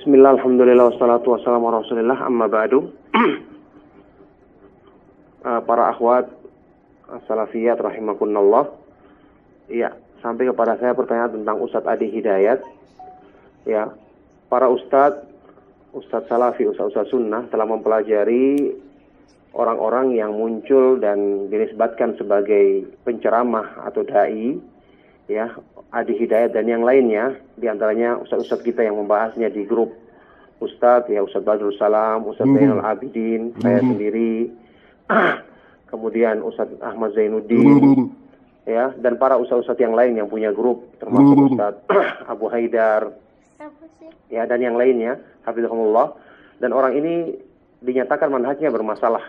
Bismillah, alhamdulillah, wassalatu wassalamu ala rasulillah, amma ba'du. Para akhwat salafiyat rahimakunallah. Ya, sampai kepada saya pertanyaan tentang Ustadz Adi Hidayat. Ya, para ustadz salafi, ustadz sunnah telah mempelajari orang-orang yang muncul dan dinisbatkan sebagai penceramah atau dai, ya, Adi Hidayat dan yang lainnya, diantaranya ustadz-ustadz kita yang membahasnya di grup ustadz, ya, Ustadz Badrul Salam, Ustadz Zainal Abidin, saya sendiri, kemudian Ustadz Ahmad Zainuddin, ya, dan para ustadz-ustadz yang lain yang punya grup, termasuk Ustadz Abu Haidar, ya, dan yang lainnya, hafizahumullah. Dan orang ini dinyatakan manhajnya bermasalah,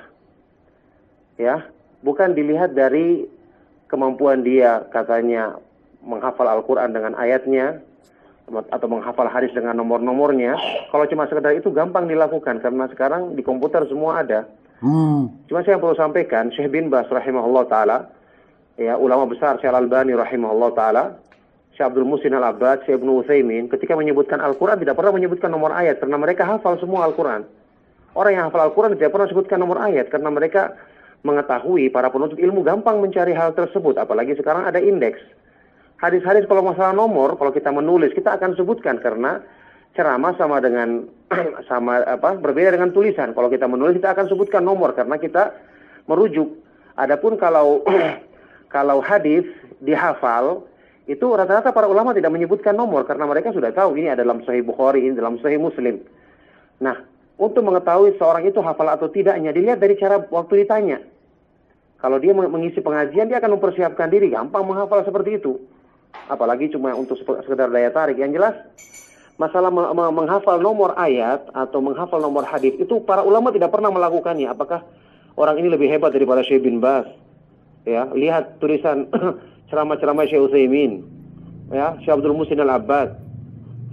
ya, bukan dilihat dari kemampuan dia, katanya menghafal Al-Quran dengan ayatnya atau menghafal hadis dengan nomor-nomornya. Kalau cuma sekedar itu gampang dilakukan karena sekarang di komputer semua ada. Cuma saya yang perlu sampaikan, Syekh bin Baz rahimahullah ta'ala, ya, ulama besar, Syekh Al-Albani rahimahullah ta'ala, Syekh Abdul Muhsin Al-Abbad, Syekh Ibnu Utsaimin, ketika menyebutkan Al-Quran tidak pernah menyebutkan nomor ayat karena mereka hafal semua Al-Quran. Orang yang hafal Al-Quran tidak pernah sebutkan nomor ayat karena mereka mengetahui, para penuntut ilmu gampang mencari hal tersebut, apalagi sekarang ada indeks. Hadis-hadis kalau masalah nomor, kalau kita menulis, kita akan sebutkan karena ceramah sama dengan berbeda dengan tulisan. Kalau kita menulis, kita akan sebutkan nomor karena kita merujuk. Adapun kalau kalau hadis dihafal, itu rata-rata para ulama tidak menyebutkan nomor karena mereka sudah tahu ini ada dalam Sahih Bukhari, ini dalam Sahih Muslim. Nah, untuk mengetahui seorang itu hafal atau tidaknya dilihat dari cara waktu ditanya. Kalau dia mengisi pengajian, dia akan mempersiapkan diri, gampang menghafal seperti itu. Apalagi cuma untuk sekedar daya tarik. Yang jelas, masalah menghafal nomor ayat atau menghafal nomor hadis itu para ulama tidak pernah melakukannya. Apakah orang ini lebih hebat daripada Syekh bin Baz? Ya, lihat tulisan ceramah-ceramah Syekh Utsaimin, ya, Syekh Abdul Muhsin Al-Abbad,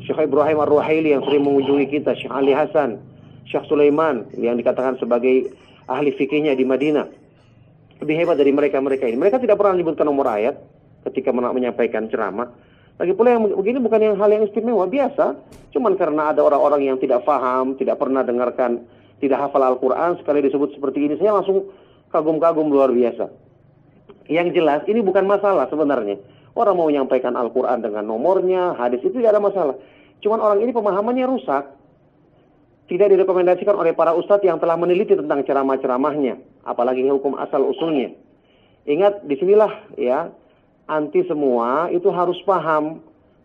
Syekh Ibrahim Ar-Ruhaili yang sering mengunjungi kita, Syekh Ali Hasan, Syekh Sulaiman yang dikatakan sebagai ahli fikihnya di Madinah. Lebih hebat dari mereka-mereka ini. Mereka tidak pernah menyebutkan nomor ayat ketika menyampaikan ceramah. Lagi pula yang begini bukan yang hal yang istimewa, biasa. Cuman karena ada orang-orang yang tidak paham, tidak pernah dengarkan, tidak hafal Al-Quran, sekali disebut seperti ini, saya langsung kagum-kagum luar biasa. Yang jelas, ini bukan masalah sebenarnya. Orang mau menyampaikan Al-Quran dengan nomornya, hadis itu tidak ada masalah. Cuman orang ini pemahamannya rusak. Tidak direkomendasikan oleh para ustadz yang telah meneliti tentang ceramah-ceramahnya, apalagi hukum asal usulnya. Ingat, disinilah, ya, anti semua itu harus paham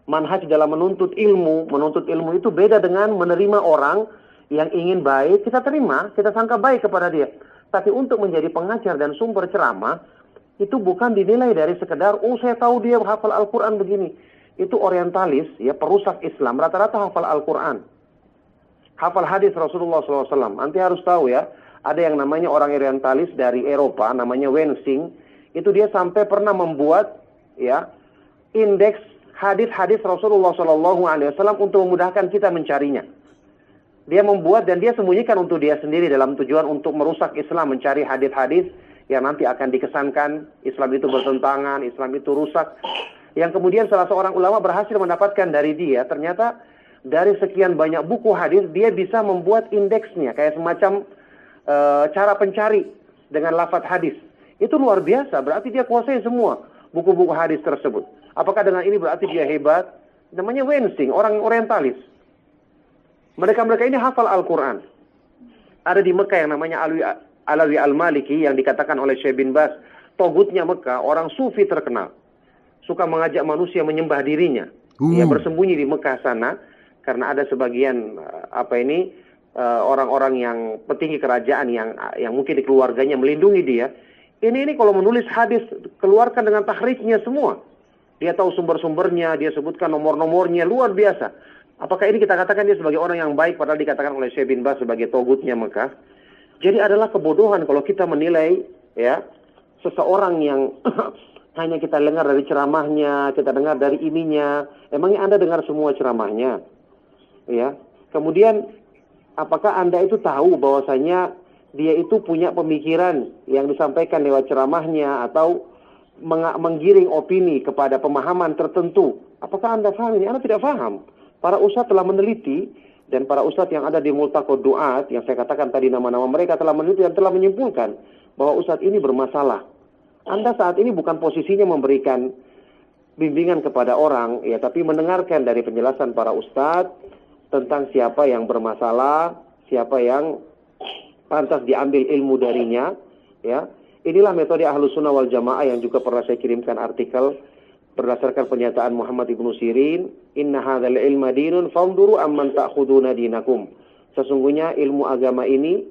manhaj dalam menuntut ilmu. Menuntut ilmu itu beda dengan menerima orang yang ingin baik, kita terima, kita sangka baik kepada dia. Tapi untuk menjadi pengajar dan sumber ceramah, itu bukan dinilai dari sekedar, oh saya tahu dia hafal Al-Quran begini. Itu orientalis, ya, perusak Islam, rata-rata hafal Al-Quran. Hafal hadis Rasulullah SAW. Nanti harus tahu, ya, ada yang namanya orang orientalis dari Eropa, namanya Wensing. Itu dia sampai pernah membuat, ya, indeks hadis-hadis Rasulullah SAW untuk memudahkan kita mencarinya. Dia membuat dan dia sembunyikan untuk dia sendiri dalam tujuan untuk merusak Islam, mencari hadis-hadis yang nanti akan dikesankan Islam itu bertentangan, Islam itu rusak. Yang kemudian salah seorang ulama berhasil mendapatkan dari dia, ternyata dari sekian banyak buku hadis dia bisa membuat indeksnya kayak semacam cara pencari dengan lafaz hadis. Itu luar biasa, berarti dia kuasai semua buku-buku hadis tersebut. Apakah dengan ini berarti dia hebat? Namanya Wensing, orang orientalis. Mereka-mereka ini hafal Al-Quran. Ada di Mekah yang namanya Alawi Al-Maliki yang dikatakan oleh Syekh bin Baz, togutnya Mekah, orang sufi terkenal. Suka mengajak manusia menyembah dirinya. Dia bersembunyi di Mekah sana karena ada sebagian orang-orang yang petinggi kerajaan yang mungkin di keluarganya melindungi dia. Ini kalau menulis hadis keluarkan dengan tahrifnya semua. Dia tahu sumber-sumbernya, dia sebutkan nomor-nomornya, luar biasa. Apakah ini kita katakan dia sebagai orang yang baik padahal dikatakan oleh Syekh bin Baz sebagai togutnya Mekah? Jadi adalah kebodohan kalau kita menilai, ya, seseorang yang hanya kita dengar dari ceramahnya, kita dengar dari ininya. Emangnya Anda dengar semua ceramahnya? Ya. Kemudian apakah Anda itu tahu bahwasanya dia itu punya pemikiran yang disampaikan lewat ceramahnya atau menggiring opini kepada pemahaman tertentu? Apakah Anda paham ini? Anda tidak paham. Para ustadz telah meneliti Dan para ustadz yang ada di Multaqo Duat, yang saya katakan tadi nama-nama mereka telah meneliti dan telah menyimpulkan bahwa ustadz ini bermasalah. Anda saat ini bukan posisinya memberikan bimbingan kepada orang, ya, tapi mendengarkan dari penjelasan para ustadz tentang siapa yang bermasalah, siapa yang pantas diambil ilmu darinya, ya. Inilah metode Ahlus Sunnah wal Jamaah yang juga pernah saya kirimkan artikel berdasarkan pernyataan Muhammad ibnu Sirin, inna hadzal ilma dinun fanduru amman ta'khuduna dinakum. Sesungguhnya ilmu agama ini,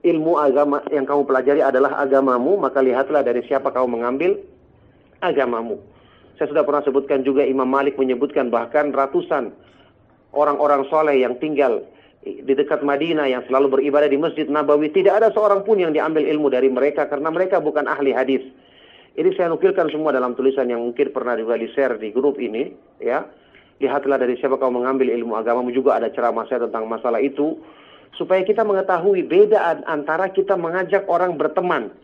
ilmu agama yang kamu pelajari adalah agamamu, maka lihatlah dari siapa kamu mengambil agamamu. Saya sudah pernah sebutkan juga, Imam Malik menyebutkan bahkan ratusan orang-orang soleh yang tinggal di dekat Madinah yang selalu beribadah di Masjid Nabawi, tidak ada seorang pun yang diambil ilmu dari mereka karena mereka bukan ahli hadis. Ini saya nukilkan semua dalam tulisan yang mungkin pernah juga di-share di grup ini, ya. Lihatlah dari siapa kau mengambil ilmu agamamu, juga ada ceramah saya tentang masalah itu, supaya kita mengetahui beda antara kita mengajak orang berteman,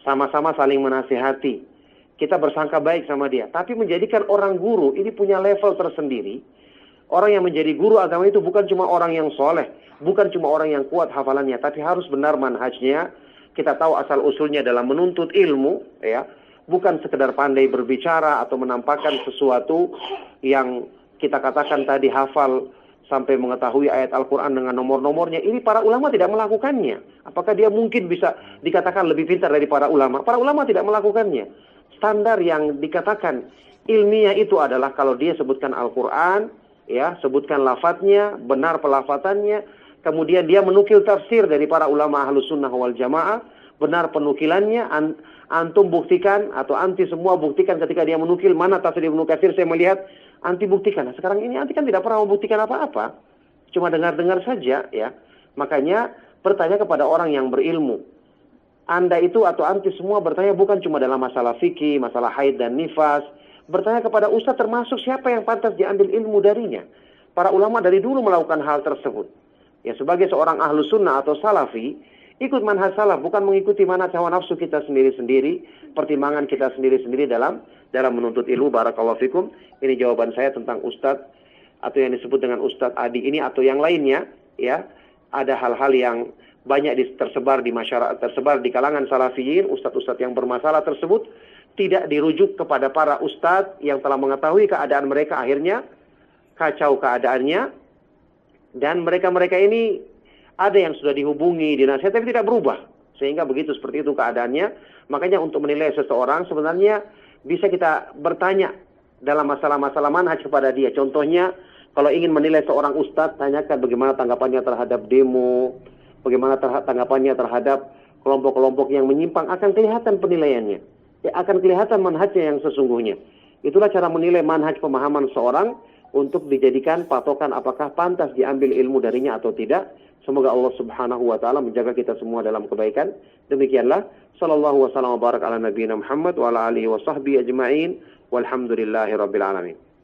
sama-sama saling menasihati, kita bersangka baik sama dia, tapi menjadikan orang guru ini punya level tersendiri. Orang yang menjadi guru agama itu bukan cuma orang yang soleh, bukan cuma orang yang kuat hafalannya, tapi harus benar manhajnya. Kita tahu asal-usulnya dalam menuntut ilmu, ya, bukan sekedar pandai berbicara atau menampakkan sesuatu yang kita katakan tadi hafal sampai mengetahui ayat Al-Quran dengan nomor-nomornya. Ini para ulama tidak melakukannya. Apakah dia mungkin bisa dikatakan lebih pintar dari para ulama? Para ulama tidak melakukannya. Standar yang dikatakan ilmiah itu adalah kalau dia sebutkan Al-Quran, ya, sebutkan lafadznya, benar pelafatannya. Kemudian dia menukil tafsir dari para ulama Ahlus Sunnah wal Jamaah, benar penukilannya. Antum buktikan atau anti semua buktikan ketika dia menukil mana tafsir Ibnu Katsir, saya melihat anti buktikan. Nah, sekarang ini anti kan tidak pernah membuktikan apa-apa, cuma dengar-dengar saja, ya. Makanya bertanya kepada orang yang berilmu. Anda itu atau anti semua bertanya bukan cuma dalam masalah fikih, masalah haid dan nifas. Bertanya kepada ustaz termasuk siapa yang pantas diambil ilmu darinya. Para ulama dari dulu melakukan hal tersebut. Ya, sebagai seorang ahlu sunnah atau salafi, ikut manhaj salaf, bukan mengikuti mana hawa nafsu kita sendiri-sendiri, pertimbangan kita sendiri-sendiri dalam menuntut ilmu. Barakallahu fikum. Ini jawaban saya tentang ustadz atau yang disebut dengan Ustadz Adi ini atau yang lainnya, ya. Ada hal-hal yang banyak tersebar di masyarakat, tersebar di kalangan salafiyin, ustadz-ustadz yang bermasalah tersebut tidak dirujuk kepada para ustadz yang telah mengetahui keadaan mereka, akhirnya kacau keadaannya. Dan mereka-mereka ini ada yang sudah dihubungi, dinasihat, tapi tidak berubah. Sehingga begitu seperti itu keadaannya. Makanya untuk menilai seseorang sebenarnya bisa kita bertanya dalam masalah-masalah manhaj kepada dia. Contohnya, kalau ingin menilai seorang ustadz, tanyakan bagaimana tanggapannya terhadap demo, bagaimana tanggapannya terhadap kelompok-kelompok yang menyimpang, akan kelihatan penilaiannya. Ya, akan kelihatan manhajnya yang sesungguhnya. Itulah cara menilai manhaj pemahaman seorang untuk dijadikan patokan apakah pantas diambil ilmu darinya atau tidak. Semoga Allah Subhanahu wa taala menjaga kita semua dalam kebaikan. Demikianlah, sallallahu wasallam wa barak ala nabiyina Muhammad wa ala alihi wa sahbihi ajma'in walhamdulillahirabbil alamin.